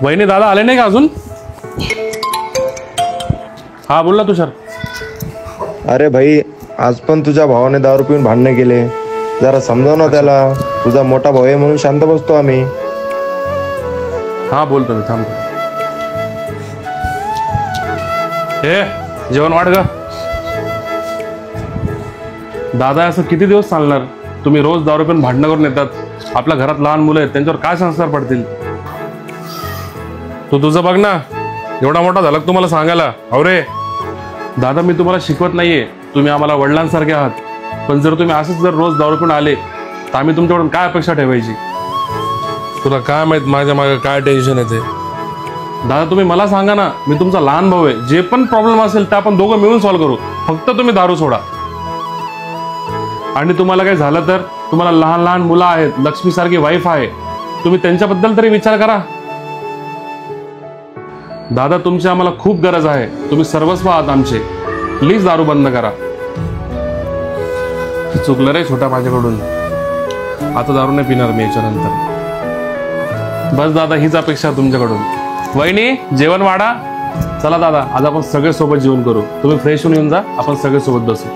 वहिनी दादा आले नाही का अजून? हा बोल ना तुषार. अरे भाई, आज पण तुझ्या भावाने दारू पिऊन भांडणे केले. जरा समजाव ना त्याला. तुझा मोठा भाऊ आहे म्हणून शांत बसतो आम्ही. हा बोलतो मी, थांबतो. हे जेवण वाढ ग. दादा असं किती दिवस चालणार? तुम्ही रोज दारू पिऊन भांडणं करून येतात. आपल्या घरात लहान मुलं आहेत, त्यांच्यावर काय संस्कार पडतील? तू तुझं बघ ना. एवढा मोठा झाला तुम्हाला सांगायला. अरे दादा, मी तुम्हाला शिकवत नाहीये, तुम्ही आम्हाला वडिलांसारखे आहात. पण जर तुम्ही असंच जर रोज दारू पिऊन आले तर आम्ही तुमच्याकडून काय अपेक्षा ठेवायची? तुला काय माहित माझ्या मागे काय टेन्शन येते? दादा तुम्ही मला सांगा ना, मी तुमचा लहान भाऊ आहे. जे पण प्रॉब्लेम असेल ते आपण दोघं मिळून सॉल्व्ह करू. फक्त तुम्ही दारू सोडा. आणि तुम्हाला काही झालं तर तुम्हाला लहान लहान मुलं आहेत, लक्ष्मीसारखी वाईफ आहे, तुम्ही त्यांच्याबद्दल तरी विचार करा. दादा तुमची आम्हाला खूप गरज आहे. तुम्ही सर्वस्व आहात आमचे. प्लीज दारू बंद करा. चुकलं रे छोटा माझ्याकडून. आता दारू नाही पिणार मी याच्यानंतर. बस दादा, हीच अपेक्षा तुमच्याकडून. वहिनी जेवण वाढा. चला दादा, आज आपण सगळे सोबत जेवण करू. तुम्ही फ्रेश होऊन येऊन जा, आपण सगळे सोबत बसू.